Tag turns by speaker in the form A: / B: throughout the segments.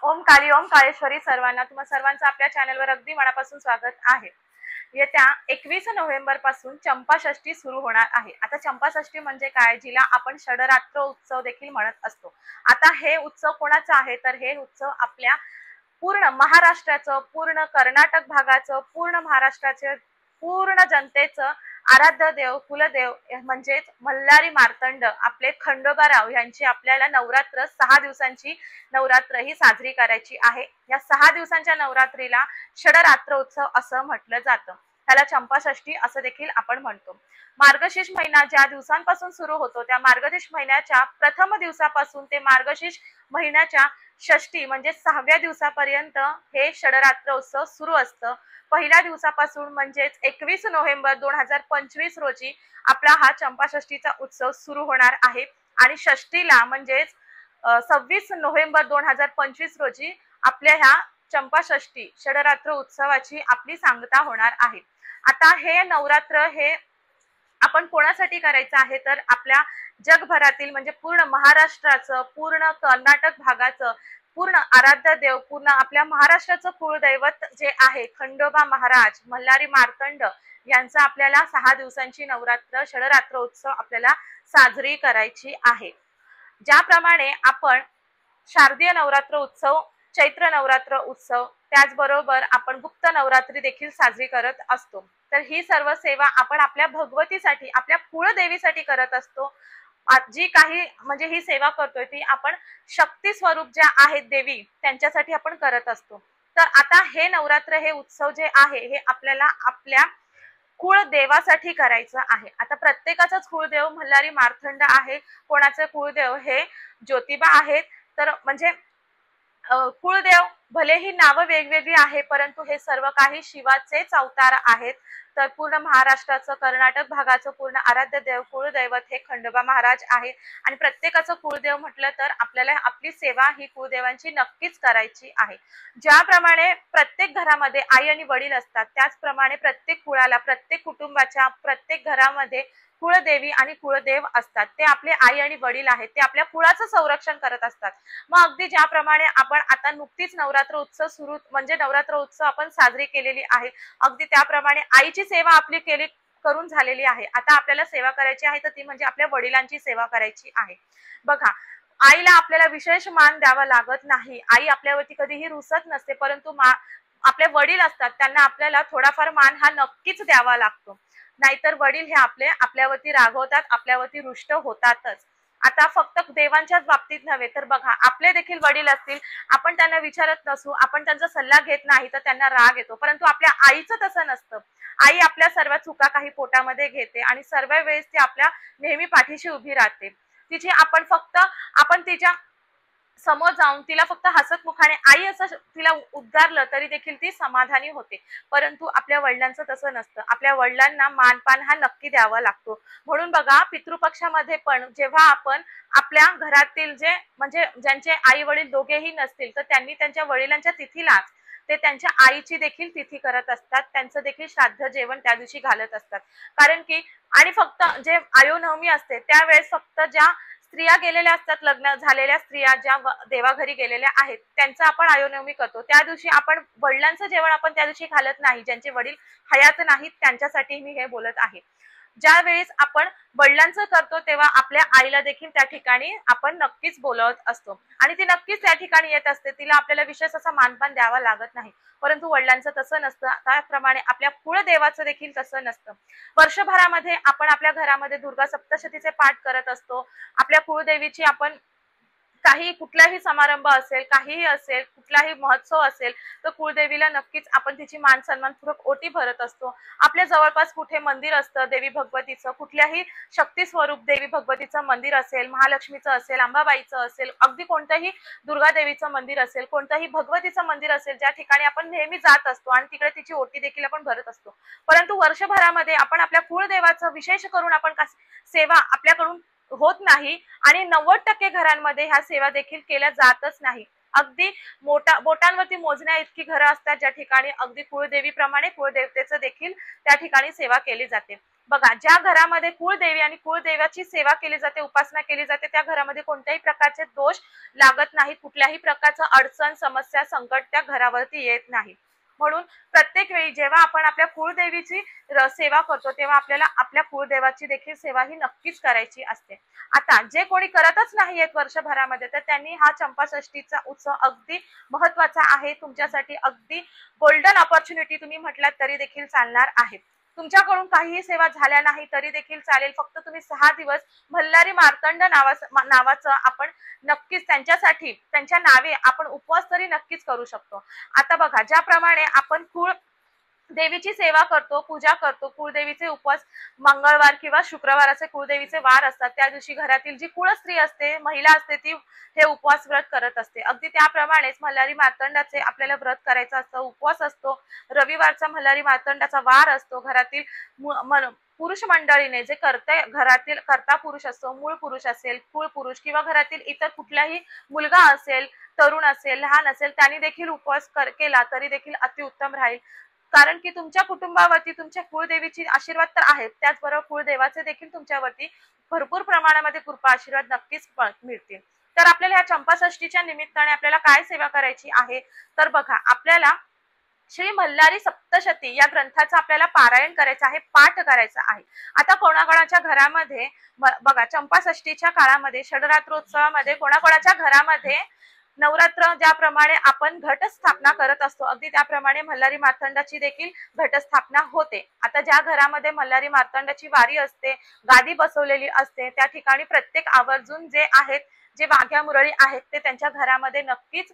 A: ओम काली ओम काळेश्वरी सर्वांना तुम्हा सर्वांचं आपल्या चॅनलवर अगदी मनापासून स्वागत आहे। येत्या 21 नोव्हेंबर पासून चंपाषष्ठी सुरू होणार आहे। आता चंपाषष्ठी म्हणजे काय, जिला आपण षडरात्र उत्सव देखील म्हणत असतो। आता हे उत्सव कोणाचा आहे, तर हे उत्सव आपल्या पूर्ण महाराष्ट्राचं, पूर्ण कर्नाटक भागाचं, पूर्ण महाराष्ट्राचे पूर्ण जनतेचं आराध्य देव कुलदेव म्हणजेच मल्हारी मार्तंड आपले खंडोबाराव यांची आपल्याला नवरात्र 6 दिवसांची नवरात्र ही साजरी करायची आहे। या 6 दिवसांच्या नवरात्रीला षडरात्र उत्सव असं म्हटलं जातं। त्याला चंपाषष्ठी असं देखील आपण म्हणतो। मार्गशीर्ष महिना ज्या दिवसांपासून सुरू होतो त्या मार्गशीर्ष महिन्याच्या प्रथम दिवसापासून ते मार्गशीर्ष महिन्याच्या षष्ठी म्हणजे 6व्या दिवसापर्यंत हे षडरात्र उत्सव सुरू असतं। पहिल्या दिवसापासून म्हणजेच 21 नोव्हेंबर 2025 रोजी आपला हा चंपाषष्ठीचा उत्सव सुरू होणार आहे आणि षष्ठीला म्हणजेच 26 नोव्हेंबर 2025 रोजी आपल्या ह्या चंपाषष्ठी षडरात्र उत्सवाची आपली सांगता होणार आहे। आता हे नवरात्र हे आपण कोणासाठी करायचं आहे, तर आपल्या जगभरातील म्हणजे पूर्ण महाराष्ट्राचं, पूर्ण कर्नाटक भागाचं पूर्ण आराध्य देव, पूर्ण आपल्या महाराष्ट्राचं कुलदैवत जे आहे खंडोबा महाराज मल्हारी मार्तंड यांचा आपल्याला 6 दिवसांची नवरात्र षडरात्र उत्सव आपल्याला साजरी करायची आहे। ज्याप्रमाणे आपण शारदीय नवरात्र उत्सव, चैत्र नवरात्र उत्सव, त्याचबरोबर आपण गुप्त नवरात्री देखील साजरी करत असतो। तर ही सर्व सेवा आपण आपल्या भगवतीसाठी, आपल्या कुळदेवीसाठी करत असतो। जी काही म्हणजे ही सेवा करतोय ती आपण शक्ती स्वरूप ज्या आहेत देवी त्यांच्यासाठी आपण करत असतो। तर आता हे नवरात्र हे उत्सव जे आहे हे आपल्याला आपल्या कुळदेवासाठी करायचं आहे। आता प्रत्येकाचाच कुळदेव मल्हारी मार्तंड आहे, कोणाचे कुळदेव हे ज्योतिबा आहेत। तर म्हणजे कुळदेव भलेही नावं वेगवेगळी आहे, परंतु हे सर्व काही शिवाचेच अवतार आहेत। तर पूर्ण महाराष्ट्राचं, कर्नाटक भागाचं पूर्ण आराध्य देव कुळदैवत हे खंडोबा महाराज आहे आणि प्रत्येकाचं कुळदेव म्हटलं तर आपल्याला आपली सेवा ही कुळदेवांची नक्कीच करायची आहे। ज्याप्रमाणे प्रत्येक घरामध्ये आई आणि वडील असतात, त्याचप्रमाणे प्रत्येक कुळाला, प्रत्येक कुटुंबाच्या प्रत्येक घरामध्ये कुळदेवी आणि कुळदेव असतात। ते आपले आई आणि वडील आहेत, ते आपल्या कुळाचं संरक्षण करत असतात। मग अगदी ज्याप्रमाणे आपण आता नुकतीच नवरात्र उत्सव सुरू म्हणजे नवरात्र उत्सव आपण साजरी केलेली आहे, अगदी त्याप्रमाणे आईची सेवा आपली करून झालेली आहे। आता आपल्याला सेवा करायची आहे तर ती म्हणजे आपल्या वडिलांची सेवा करायची आहे। बघा, आईला आपल्याला विशेष मान द्यावा लागत नाही, आई आपल्यावरती कधीही रुसत नसते, परंतु आपले वडील असतात त्यांना आपल्याला थोडाफार मान हा नक्कीच द्यावा लागतो। नाहीतर वडील हे आपल्यावरती रागवतात, आपल्यावरती रुष्ट होतातच। आता फक्त देवांच्याच बाबतीत नव्हे तर बघा, आपले देखील वडील असतील, आपण त्यांना विचारत नसू, आपण त्यांचा सल्ला घेत नाही तर त्यांना राग येतो, परंतु आपल्या आईचं तसं नसतं। आई आपल्या सर्व चुका काही पोटामध्ये घेते आणि सर्व वेळेस ती आपल्या नेहमी पाठीशी उभी राहते। तिची आपण तिच्या समोर जाऊन तिला फक्त हसत मुखाने आई असं तिला उद्गारलं तरी देखील ती समाधानी होते। परंतु आपल्या वडिलांचं तसं नसतं, आपल्या वडिलांना मानपान हा नक्की द्यावा लागतो। म्हणून बघा, पितृपक्षामध्ये पण जेव्हा आपण आपल्या घरातील जे म्हणजे ज्यांचे आई वडील दोघेही नसतील तर त्यांनी त्यांच्या वडिलांच्या तिथीलाच ते त्यांच्या आईची देखील तिथी करत असतात, त्यांचं देखील श्राद्ध जेवण त्या दिवशी घालत असतात। कारण की आणि फक्त जे आयोनवमी असते त्यावेळेस फक्त ज्या स्त्रिया गेलेल्या असतात, लग्न झालेल्या स्त्रिया ज्या देवाघरी गेलेल्या आहेत त्यांचं आपण आयोनवमी करतो। त्या दिवशी आपण वडिलांचं जेवण आपण त्या दिवशी घालत नाही, ज्यांचे वडील हयात नाहीत त्यांच्यासाठी मी हे बोलत आहे। ज्या वेळेस आपण वडिलांचं करतो तेव्हा आपल्या आईला देखील त्या ठिकाणी आपण नक्कीच बोलवत असतो आणि ती नक्कीच त्या ठिकाणी येत असते, तिला आपल्याला विशेष असा मानपान द्यावा लागत नाही। परंतु वडिलांचं तसं नसतं, त्याप्रमाणे आपल्या कुळदेवाचं देखील तसं नसतं। वर्षभरामध्ये आपण आपल्या घरामध्ये दुर्गा सप्तशतीचे पाठ करत असतो। आपल्या कुळदेवीची आपण काही कुठलाही समारंभ असेल, काहीही असेल, कुठलाही महोत्सव असेल तर कुळदेवीला नक्कीच आपण तिची मान सन्मानपूर्वक ओटी भरत असतो। आपल्या जवळपास कुठे मंदिर असतं देवी भगवतीचं, कुठल्याही शक्ती स्वरूप देवी भगवतीचं मंदिर असेल, महालक्ष्मीचं असेल, अंबाबाईचं असेल, अगदी कोणतंही दुर्गा देवीचं मंदिर असेल, कोणतंही भगवतीचं मंदिर असेल, ज्या ठिकाणी आपण नेहमी जात असतो आणि तिकडे तिची ओटी देखील आपण भरत असतो। परंतु वर्षभरामध्ये आपण आपल्या कुळदेवाचं विशेष करून आपण सेवा आपल्याकडून होत नाही आणि 90% घरांमध्ये ह्या सेवा देखील केल्या जातच नाही। अगदी बोटांवरती मोजण्या इतकी घरं असतात ज्या ठिकाणी अगदी कुळदेवीप्रमाणे कुळदेवतेचं देखील त्या ठिकाणी सेवा केली जाते। बघा, ज्या घरामध्ये कुळदेवी आणि कुळदेवाची सेवा केली जाते, उपासना केली जाते, त्या घरामध्ये कोणत्याही प्रकारचे दोष लागत नाही, कुठल्याही प्रकारचं अडचण, समस्या, संकट त्या घरावरती येत नाही. म्हणून प्रत्येक वेळी जेव्हा आपण आपल्या कुळदेवीची सेवा करतो तेव्हा आपल्याला आपल्या कुळदेवाची देखील सेवा ही नक्कीच करायची असते. आता जे कोणी करतच नाही आहेत वर्षभरामध्ये, तर त्यांनी हा चंपाषष्ठीचा उत्सव अगदी महत्वाचा आहे तुमच्यासाठी, अगदी गोल्डन ऑपॉर्च्युनिटी तुम्ही म्हटलात तरी देखील चालणार आहे. तुमच्याकडून काहीही सेवा झाल्या नाही तरी देखील चालेल, फक्त तुम्ही 6 दिवस मल्हारी मार्तंड नावाचं आपण नक्कीच त्यांच्यासाठी, त्यांच्या नावे आपण उपवास तरी नक्कीच करू शकतो. आता बघा, ज्याप्रमाणे आपण देवीची सेवा करतो, पूजा करतो, कुळदेवीचे उपवास मंगळवार किंवा शुक्रवार असे कुळदेवीचे वार असतात, त्या दिवशी घरातील जी कुळस्त्री असते, महिला असते, ती हे उपवास व्रत करत असते. अगदी त्याप्रमाणेच मल्हारी मार्तंडाचे आपल्याला व्रत करायचं असतं, उपवास असतो. रविवारचा मल्हारी मार्तंडाचा वार असतो. घरातील पुरुष मंडळीने जे घरातील कर्ता पुरुष असतो, मूळ पुरुष असेल, कुळ पुरुष किंवा घरातील इतर कुठलाही मुलगा असेल, तरुण असेल, लहान असेल, त्यांनी देखील उपवास केला तरी देखील अतिउत्तम राहील. कारण की तुमच्या कुटुंबावरती तुमच्या कुळदेवीची आशीर्वाद तर आहेत, त्याचबरोबर कुळदेवाचे देखील तुमच्यावरती भरपूर प्रमाणामध्ये कृपा आशीर्वाद नक्कीच मिळतील. तर आपल्याला या चंपाषष्ठीच्या निमित्ताने आपल्याला काय सेवा करायची आहे, तर बघा, आपल्याला श्री मल्हारी सप्तशती या ग्रंथाचं आपल्याला पारायण करायचं आहे, पाठ करायचा आहे. आता कोणाकोणाच्या घरामध्ये बघा, चंपाषष्ठीच्या काळामध्ये षडरात्रोत्सवामध्ये कोणाकोणाच्या घरामध्ये नवरात्र ज्याप्रमाणे आपण घटस्थापना करत असतो, अगदी त्याप्रमाणे मल्हारी मार्तंडाची देखील घटस्थापना होते. आता ज्या घरामध्ये मल्हारी मार्तंडाची वारी असते, गादी बसवलेली असते, त्या ठिकाणी प्रत्येक आवर्जून जे आहेत, जे वाघ्या मुरळी आहेत, ते त्यांच्या घरामध्ये नक्कीच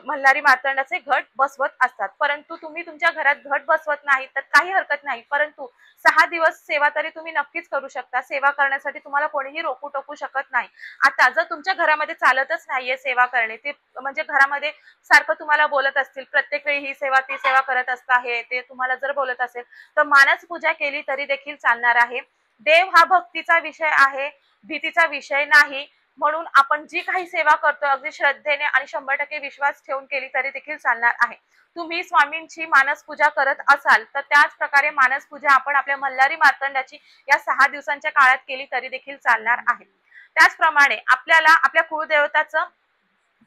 A: मल्हारी मार्तंडाचे घट बसवत असतात. परंतु तुम्ही तुमच्या घरात घट बसवत नाही तर काही हरकत नाही, परंतु 6 दिवस सेवा तरी तुम्ही नक्कीच करू शकता. सेवा करण्यासाठी तुम्हाला कोणीही रोखू टोकू शकत नाही. आता जर तुमच्या घरामध्ये चालतच नाहीये सेवा करणे, ते म्हणजे घरामध्ये सारखं तुम्हाला बोलत असतील, प्रत्येक वेळी ही सेवा ती सेवा करत असता, हे ते तुम्हाला जर बोलत असेल, तर मानस पूजा केली तरी देखील चालणार आहे. देव हा भक्तीचा विषय आहे, भीतीचा विषय नाही. म्हणून आपण जी काही सेवा करतो अगदी श्रद्धेने आणि 100% विश्वास ठेवून केली तरी देखील चालणार आहे. तुम्ही स्वामींची मानस पूजा करत असाल तर त्याच प्रकारे मानस पूजा आपण आपल्या मल्हारी मार्तंडाची या 6 दिवसांच्या काळात केली तरी देखील चालणार आहे. त्याचप्रमाणे आपल्याला आपल्या कुळदेवताचं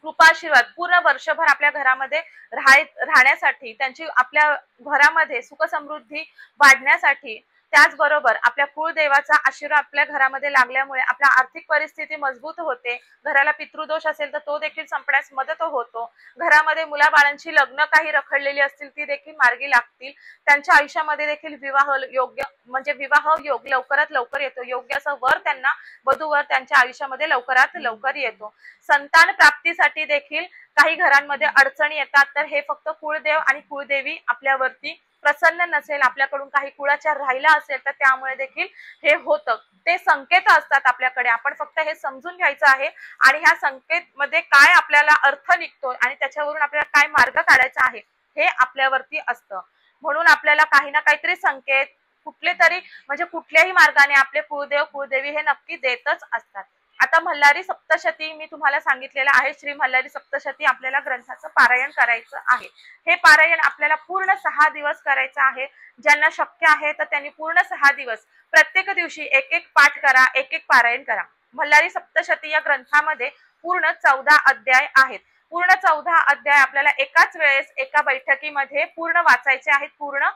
A: कृपाशीर्वाद पूर्ण वर्षभर आपल्या घरामध्ये राहण्यासाठी, त्यांची आपल्या घरामध्ये सुख समृद्धी वाढण्यासाठी, त्याचबरोबर आपल्या कुळदेवाचा आशीर्वाद आपल्या घरामध्ये लागल्यामुळे आपल्या आर्थिक परिस्थिती मजबूत होते. घराला पितृदोष असेल तर तो देखील संपण्यास मदत होतो. घरामध्ये मुलाबाळांची लग्न काही रखडलेली असतील ती देखील मार्गी लागतील. त्यांच्या आयुष्यामध्ये देखील विवाह योग्य म्हणजे विवाह योग लवकरात लवकर येतो. योग्य असं वर त्यांना वधूवर त्यांच्या आयुष्यामध्ये लवकरात लवकर येतो. संतान प्राप्तीसाठी देखील काही घरांमध्ये अडचणी येतात, तर हे फक्त कुळदेव आणि कुळदेवी आपल्यावरती प्रसन्न नसेल, आपल्याकडून काही कुळाचार राहिला असेल तर त्यामुळे देखील हे होतं. ते संकेत असतात आपल्याकडे, आपण फक्त हे समजून घ्यायचं आहे आणि ह्या संकेत मध्ये काय आपल्याला अर्थ निघतो आणि त्याच्यावरून आपल्याला काय मार्ग काढायचा आहे हे आपल्यावरती असतं. म्हणून आपल्याला काही ना काहीतरी संकेत कुठले तरी म्हणजे कुठल्याही मार्गाने आपले कुळदेव कुळदेवी हे नक्की देतच असतात. आता मल्हारी सप्तशती मी तुम्हाला सांगितलेलं आहे, श्री मल्हारी सप्तशती आपल्याला ग्रंथाचं पारायण करायचं आहे. हे पारायण आपल्याला पूर्ण 6 दिवस करायचं आहे. ज्यांना शक्य आहे तर त्यांनी पूर्ण 6 दिवस प्रत्येक दिवशी एक एक पाठ करा, एक एक पारायण करा. मल्हारी सप्तशती या ग्रंथामध्ये पूर्ण 14 अध्याय आहेत. पूर्ण 14 अध्याय आपल्याला एकाच वेळेस एका बैठकीमध्ये पूर्ण वाचायचे आहेत, पूर्ण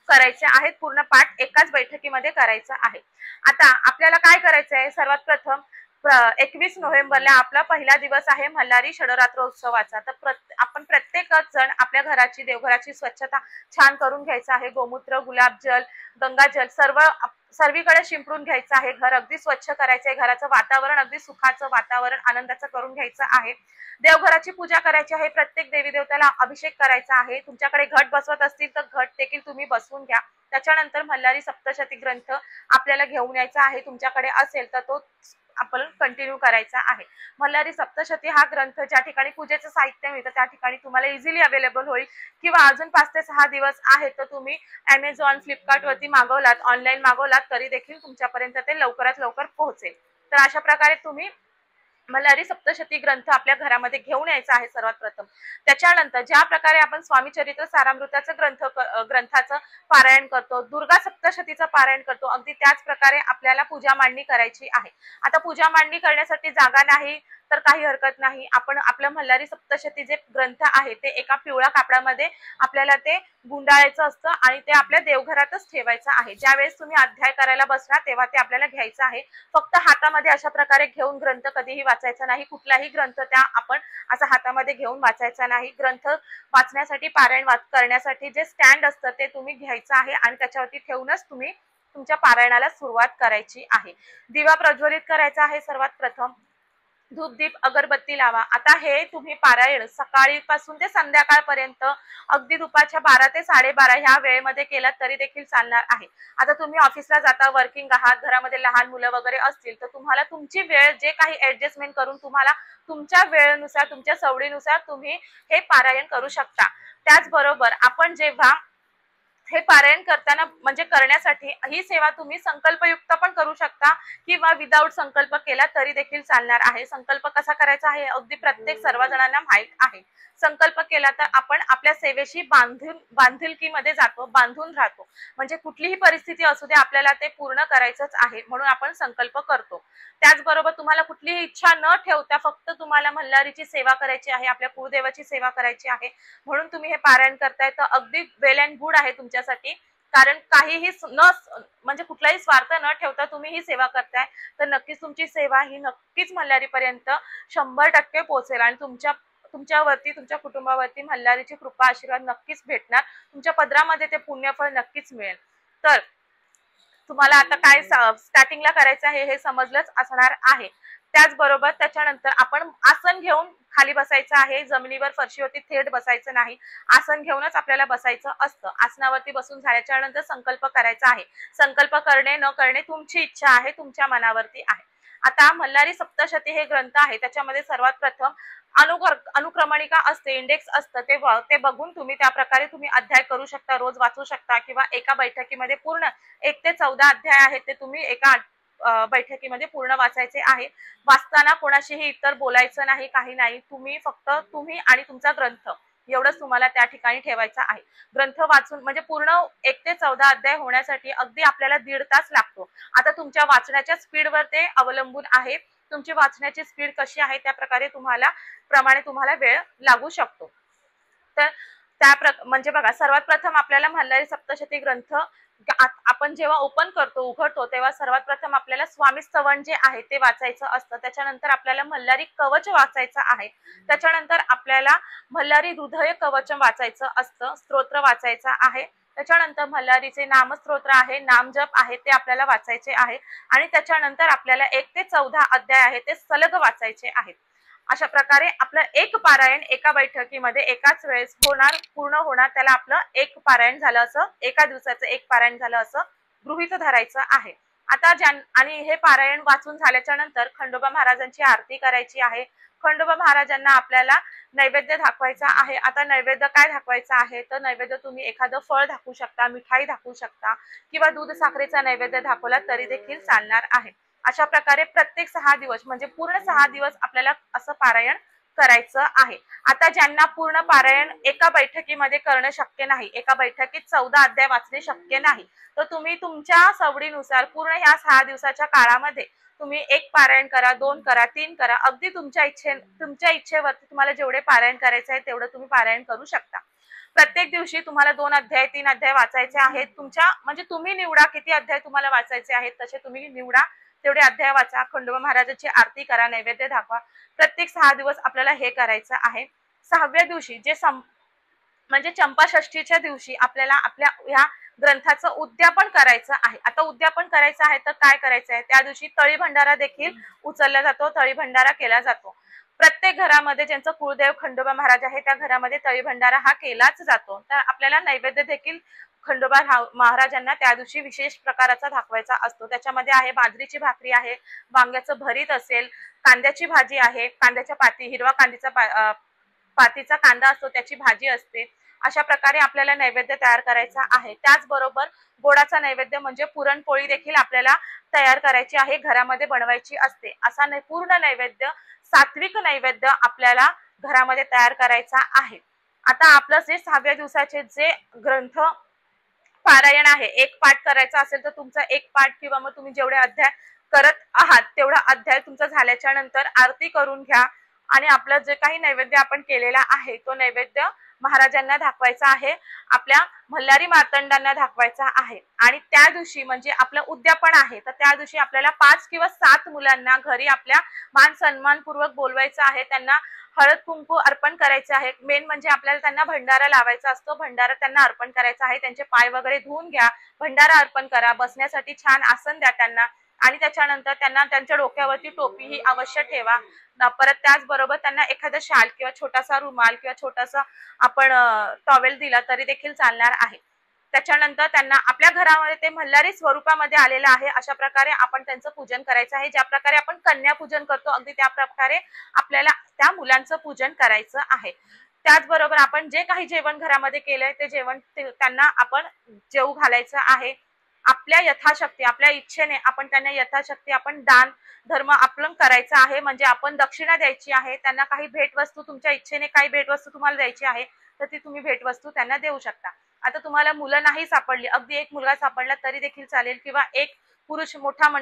A: करायचे आहेत. पूर्ण पाठ एकाच बैठकीमध्ये करायचं आहे. आता आपल्याला काय करायचं आहे, सर्वात प्रथम 21 नोव्हेंबरला आपला पहिला दिवस आहे मल्हारी षडरात्रोत्सवाचा. तर आपण प्रत्येकच जण आपल्या घराची, देवघराची स्वच्छता छान करून घ्यायचं आहे. गोमूत्र, गुलाबजल, गंगाजल सर्वीकडे शिंपडून घ्यायचं आहे. घर अगदी स्वच्छ करायचं आहे. घराचं वातावरण अगदी सुखाचं वातावरण, आनंदाचं करून घ्यायचं आहे. देवघराची पूजा करायची आहे. प्रत्येक देवी देवताला अभिषेक करायचा आहे. तुमच्याकडे घट बसवत असतील तर घट देखील तुम्ही बसवून घ्या. त्याच्यानंतर मल्हारी सप्तशती ग्रंथ आपल्याला घेऊन यायचा आहे. तुमच्याकडे असेल तर तो आपण कंटिन्यू करायचा आहे. मल्हारी सप्तशती हा ग्रंथ ज्या ठिकाणी पूजेचं साहित्य मिळतं त्या ठिकाणी तुम्हाला इझिली अवेलेबल होईल, किंवा अजून 5 ते 6 दिवस आहे तर तुम्ही Amazon, फ्लिपकार्ट वरती मागवलात, ऑनलाईन मागवलात तरी देखील तुमच्यापर्यंत ते लवकरात लवकर पोहोचेल. तर अशा प्रकारे तुम्ही मल्हारी सप्तशती ग्रंथ आपल्या घरामध्ये घेऊन यायचा आहे सर्वात प्रथम। त्याच्यानंतर ज्या प्रकारे आपण स्वामी चरित्र सारामृताचं ग्रंथाचं पारायण करतो, दुर्गा सप्तशतीचं पारायण करतो, अगदी त्याच प्रकारे आपल्याला पूजा मांडणी करायची आहे। आता पूजा मांडणी करण्यासाठी जागा नाही तर काही हरकत नाही, आपण आपलं मल्हारी सप्तशती जे ग्रंथ आहे ते एका पिवळ्या कापडामध्ये आपल्याला ते गुंडाळायचं असतं आणि ते आपल्या देवघरातच ठेवायचं आहे। ज्यावेळेस तुम्ही अध्याय करायला बसणार तेव्हा ते आपल्याला घ्यायचं आहे। फक्त हातामध्ये अशा प्रकारे घेऊन ग्रंथ कधीही वाचायचा नाही, कुठलाही ग्रंथ त्या आपण असा हातामध्ये घेऊन वाचायचा नाही। ग्रंथ वाचण्यासाठी पारायण करण्यासाठी जे स्टँड असतं ते तुम्ही घ्यायचं आहे आणि त्याच्यावरती ठेवूनच तुम्ही तुमच्या पारायणाला सुरुवात करायची आहे। दिवा प्रज्वलित करायचा आहे सर्वात प्रथम, धूप दीप अगरबत्ती लावा। आता हे तुम्ही पारायण सकाळीपासून ते संध्याकाळपर्यंत अगदी दुपारच्या 12 ते 12:30 ह्या वेळेमध्ये केलात तरी देखील चालणार आहे। आता तुम्ही ऑफिसला जाता, वर्किंग आहात, घरामध्ये लहान मुलं वगैरे असतील तर तुम्हाला तुमची वेळ जे काही ऍडजस्टमेंट करून तुम्हाला तुमच्या वेळेनुसार तुमच्या सवडीनुसार तुम्ही हे पारायण करू शकता। त्याचबरोबर आपण जेव्हा हे पारायण करताना म्हणजे करण्यासाठी ही सेवा तुम्ही संकल्पयुक्त पण करू शकता किंवा विदाऊट संकल्प केला तरी देखील चालणार आहे। संकल्प कसा करायचा आहे अगदी प्रत्येक सर्वजणांना माहित आहे। संकल्प केला तर आपण आपल्या सेवेशी बांधिलकीमध्ये जातो, बांधून राहतो, म्हणजे कुठलीही परिस्थिती असू दे आपल्याला ते पूर्ण करायचंच आहे म्हणून आपण संकल्प करतो। त्याचबरोबर तुम्हाला कुठलीही इच्छा न ठेवता फक्त तुम्हाला मल्हारीची सेवा करायची आहे, आपल्या कुळदेवाची सेवा करायची आहे म्हणून तुम्ही हे पारायण करताय तर अगदी वेल अँड गुड आहे तुमच्यासाठी। कारण काहीही म्हणजे कुठलाही स्वार्थ न ठेवता तुम्ही ही सेवा करताय तर नक्कीच तुमची सेवा ही नक्कीच मल्हारीपर्यंत 100% पोहोचेल आणि तुमच्यावरती तुमच्या कुटुंबावरती मल्हारीची कृपा आशीर्वाद नक्कीच भेटणार, तुमच्या पदरामध्ये ते पुण्यफळ नक्कीच मिळेल। तर तुम्हाला आता काय स्टार्टिंगला करायचं आहे हे समजलंच असणार आहे। त्याचबरोबर त्याच्यानंतर आपण आसन घेऊन खाली बसायचं आहे, जमिनीवर फरशीवरती थेट बसायचं नाही, आसन घेऊनच आपल्याला बसायचं असतं। आसनावरती बसून झाल्याच्या नंतर संकल्प करायचा आहे। संकल्प करणे न करणे तुमची इच्छा आहे, तुमच्या मनावरती आहे। आता मल्हारी सप्तशती हे ग्रंथ आहे त्याच्यामध्ये सर्वात प्रथम अनुक्रमणिका असते, इंडेक्स असतं, ते बघून तुम्ही त्या प्रकारे तुम्ही अध्याय करू शकता, रोज वाचू शकता किंवा एका बैठकीमध्ये पूर्ण 1 ते 14 अध्याय आहेत ते तुम्ही एका बैठकीमध्ये पूर्ण वाचायचे आहे। वाचताना कोणाशीही इतर बोलायचं नाही, काही नाही, फक्त तुम्ही आणि तुमचा ग्रंथ एवढंच तुम्हाला त्या ठिकाणी ठेवायचं आहे। ग्रंथ वाचून म्हणजे पूर्ण 1 ते 14 अध्याय होण्यासाठी अगदी आपल्याला 1.5 तास लागतो। आता तुमच्या वाचण्याच्या स्पीडवर ते अवलंबून आहे, तुमची वाचण्याची स्पीड कशी आहे त्या प्रमाणे तुम्हाला वेळ लागू शकतो। तर म्हणजे बघा सर्वात प्रथम आपल्याला मल्हारी सप्तशती ग्रंथ आपण जेव्हा ओपन करतो उघडतो तेव्हा सर्वात प्रथम आपल्याला स्वामी स्तवन जे आहे ते वाचायचं असतं। त्याच्यानंतर आपल्याला मल्हारी कवच वाचायचं आहे, त्याच्यानंतर आपल्याला मल्हारी हृदय कवच वाचायचं असतं, स्तोत्र वाचायचं आहे। त्याच्यानंतर मल्हारीचे नामस्तोत्र आहे, नामजप आहे ते आपल्याला वाचायचे आहे आणि त्याच्यानंतर आपल्याला 1 ते 14 अध्याय आहे ते सलग वाचायचे आहेत। अशा प्रकारे आपलं एक पारायण एका बैठकीमध्ये एकाच वेळेस पूर्ण होणार, त्याला आपलं एक पारायण झालं असं, एका दिवसाचं एक पारायण झालं असं गृहीत धरायचं आहे। आता आणि हे पारायण वाचून झाल्याच्या नंतर खंडोबा महाराजांची आरती करायची आहे। खंडोबा महाराजांना आपल्याला नैवेद्य दाखवायचा आहे। आता नैवेद्य काय दाखवायचा आहे तर नैवेद्य तुम्ही एखादं फळ दाखवू शकता, मिठाई दाखवू शकता किंवा दूध साखरेचा नैवेद्य दाखवला तरी देखील चालणार आहे। अशा प्रकारे प्रत्येक 6 दिवस म्हणजे पूर्ण 6 दिवस आपल्याला असं पारायण करायचं आहे। आता ज्यांना पूर्ण पारायण एका बैठकीमध्ये करणं शक्य नाही, एका बैठकीत 14 अध्याय वाचणे शक्य नाही, तर तुम्ही तुमच्या सवडीनुसार पूर्ण ह्या 6 दिवसाच्या काळामध्ये तुम्ही 1 पारायण करा, 2 करा, 3 करा, अगदी तुमच्या इच्छेवरती तुम्हाला जेवढे पारायण करायचे आहे तेवढं तुम्ही पारायण करू शकता। प्रत्येक दिवशी तुम्हाला 2 अध्याय 3 अध्याय वाचायचे आहेत, म्हणजे तुम्ही निवडा किती अध्याय तुम्हाला वाचायचे आहेत तसे तुम्ही निवडा, तेवढे अध्याय वाचा, खंडोबा महाराजांची आरती करा, नैवेद्य दाखवा। प्रत्येक 6 दिवस आपल्याला हे करायचं आहे। 6व्या दिवशी म्हणजे चंपाषष्ठीच्या दिवशी आपल्याला आपल्या ह्या ग्रंथाचं उद्यापन करायचं आहे। आता उद्यापन करायचं आहे तर काय करायचं आहे, त्या दिवशी तळी भंडारा देखील उचलला जातो, तळी भंडारा केला जातो। प्रत्येक घरामध्ये ज्यांचं कुळदेव खंडोबा महाराज आहे त्या घरामध्ये तळी भंडारा हा केलाच जातो। तर आपल्याला नैवेद्य देखील खंडोबा महाराजांना त्या दिवशी विशेष प्रकाराचा दाखवायचा असतो। त्याच्यामध्ये आहे बाजरीची भाकरी आहे, वांग्याचं भरीत असेल, कांद्याची भाजी आहे, कांद्याच्या पाती, हिरवा पातीचा कांदा असतो त्याची भाजी असते, अशा प्रकारे आपल्याला नैवेद्य तयार करायचा आहे। त्याचबरोबर गोडाचा नैवेद्य म्हणजे पुरणपोळी देखील आपल्याला तयार करायची आहे, घरामध्ये बनवायची असते। असा पूर्ण नैवेद्य, सात्विक नैवेद्य आपल्याला घरामध्ये तयार करायचा आहे। आता आपलं जे 6व्या दिवसाचे जे ग्रंथ पारायण आहे, एक पाठ करायचा असेल तर तुमचा एक पाठ किंवा मग तुम्ही जेवढे अध्याय करत आहात तेवढा अध्याय तुमचा झाल्याच्या नंतर आरती करून घ्या आणि आपलं जे काही नैवेद्य आपण केलेला आहे तो नैवेद्य महाराजांना दाखवायचा आहे, आपल्या मल्हारी मार्तंडांना दाखवायचा आहे। आणि त्या दिवशी म्हणजे आपलं उद्यापन आहे, तर त्या दिवशी आपल्याला 5 किंवा 7 मुलांना घरी आपल्या मान सन्मानपूर्वक बोलवायचं आहे, त्यांना हळद कुंकू अर्पण करायचे आहे। मेन म्हणजे आपल्याला त्यांना भंडारा लावायचा असतो, भंडारा त्यांना अर्पण करायचा आहे। त्यांचे पाय वगैरे धुवून घ्या, भंडारा अर्पण करा, बसण्यासाठी छान आसन द्या त्यांना आणि त्याच्यानंतर त्यांना त्यांच्या डोक्यावरती टोपी ही अवश्य ठेवा। परत त्याचबरोबर त्यांना एखादा शाल किंवा छोटासा रुमाल किंवा छोटासा आपण टॉवेल दिला तरी देखील चालणार आहे। त्याच्यानंतर त्यांना आपल्या घरामध्ये ते मल्हारी स्वरूपामध्ये आलेलं आहे अशा प्रकारे आपण त्यांचं पूजन करायचं आहे। ज्या प्रकारे आपण कन्या पूजन करतो अगदी त्या प्रकारे आपल्याला त्या मुलांचं पूजन करायचं आहे। त्याचबरोबर आपण जे काही जेवण घरामध्ये केलंय ते जेवण त्यांना आपण जेवू घालायचं आहे। आपल्या यथाशक्ती, आपल्या इच्छेने आपण त्यांना यथाशक्ती आपण दान धर्म आपलं करायचं आहे, म्हणजे आपण दक्षिणा द्यायची आहे। त्यांना काही भेटवस्तू, तुमच्या इच्छेने काही भेटवस्तू तुम्हाला द्यायची आहे तर ती तुम्ही भेटवस्तू त्यांना देऊ शकता। आता तुम्हाला मुलं नाही सापडली, अगदी एक मुलगा सापडला तरी देखील चालेल किंवा एक पुरुष मोठा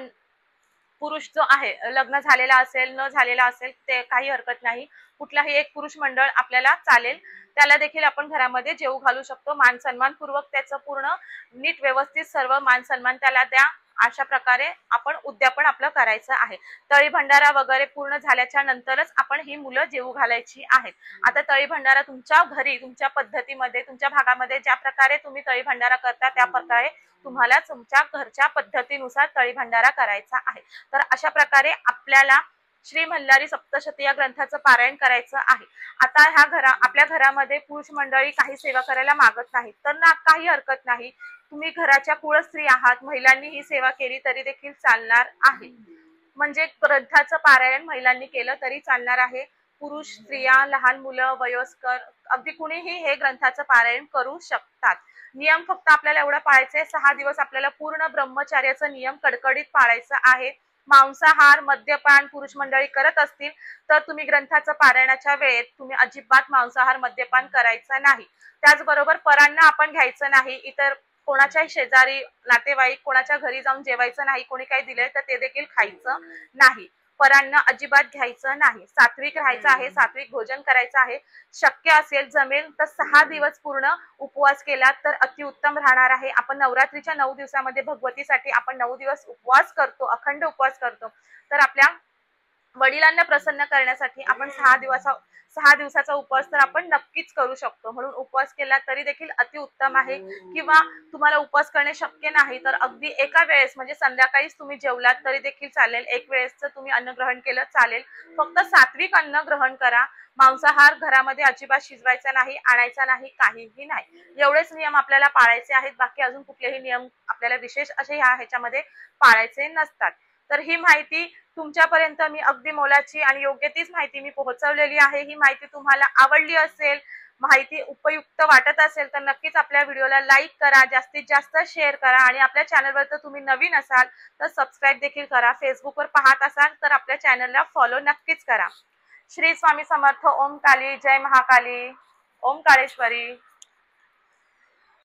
A: पुरुष जो आहे लग्न झालेला असेल न झालेला असेल ते काही हरकत नाही, कुठलाही एक पुरुष मंडळ आपल्याला चालेल, त्याला देखील आपण घरामध्ये जेवू घालू शकतो। मान सन्मानपूर्वक त्याचं पूर्ण नीट व्यवस्थित सर्व मान सन्मान त्याला द्या, अशा प्रकारे आपण उद्यापन आपलं करायचं आहे। तळी भंडारा वगैरे पूर्ण झाल्याच्या नंतरच आपण ही मुलं जेवू घालायची आहेत। आता तळी भंडारा तुमच्या घरी, तुमच्या पद्धतीमध्ये, तुमच्या भागामध्ये ज्या प्रकारे तुम्ही तळी भंडारा करता त्या प्रकारे तुम्हाला तुमच्या घरच्या पद्धतीनुसार तळी भंडारा करायचा आहे। तर अशा प्रकारे आपल्याला श्री मल्हारी सप्तशती या ग्रंथाचं पारायण करायचं आहे। आता आपल्या घरामध्ये पुरुष मंडळी काही सेवा करायला मागत नाहीत तर ना काही हरकत नाही, तुम्ही घराच्या कुळस्त्री आहात, महिलांनी ही सेवा केली तरी देखील चालणार आहे। म्हणजे ग्रंथाचं पारायण महिलांनी केलं तरी चालणार आहे। पुरुष, स्त्रिया, लहान मुलं, वयस्कर अगदी कुणीही हे ग्रंथाचं पारायण करू शकतात। नियम फक्त आपल्याला एवढा पाळायचा आहे, 6 दिवस आपल्याला पूर्ण ब्रह्मचार्याचा नियम कडकडीत पाळायचा आहे। मांसाहार, मद्यपान पुरुष मंडळी करत असतील तर तुम्ही ग्रंथाचं पारायणाच्या वेळेत तुम्ही अजिबात मांसाहार मद्यपान करायचं नाही। त्याचबरोबर परांना आपण घ्यायचं नाही, इतर कोणाच्याही शेजारी नातेवाईक कोणाच्या घरी जाऊन जेवायचं नाही, कोणी काही दिलंय तर ते देखील खायचं नाही, परांना अजिबात घ्यायचं नाही, सात्विक राहायचं आहे, सात्विक भोजन करायचं आहे। शक्य असेल जमेल तर 6 दिवस पूर्ण उपवास केला तर अतिउत्तम राहणार आहे। आपण नवरात्रीच्या 9 दिवसामध्ये भगवतीसाठी आपण 9 दिवस उपवास करतो, अखंड उपवास करतो, तर आपल्या वडिलांना प्रसन्न करण्यासाठी आपण 6 दिवसाचा उपवास तर आपण नक्कीच करू शकतो। म्हणून उपवास केला तरी देखील अतिउत्तम आहे। किंवा तुम्हाला उपवास करणे शक्य नाही तर अगदी एका वेळेस म्हणजे संध्याकाळीच तुम्ही जेवलात तरी देखील चालेल, एक वेळेसचं तुम्ही अन्न ग्रहण केलं चालेल, फक्त सात्विक अन्न ग्रहण करा। मांसाहार घरामध्ये अजिबात शिजवायचा नाही, आणायचा नाही, काहीही नाही। एवढेच नियम आपल्याला पाळायचे आहेत, बाकी अजून कुठलेही नियम आपल्याला विशेष असे ह्याच्यामध्ये पाळायचे नसतात। तर ही माहिती तुमच्यापर्यंत मी अगदी मोलाची आणि योग्य तीच माहिती मी पोहोचवलेली आहे। ही माहिती तुम्हाला आवडली असेल, माहिती उपयुक्त वाटत असेल तर नक्कीच आपल्या व्हिडिओला लाईक करा, जास्तीत जास्त शेअर करा आणि आपल्या चॅनलवर तर तुम्ही नवीन असाल तर सबस्क्राईब देखील करा। फेसबुकवर पाहत असाल तर आपल्या चॅनलला फॉलो नक्कीच करा। श्री स्वामी समर्थ। ओम काली जय महाकाली, ओम काळेश्वरी।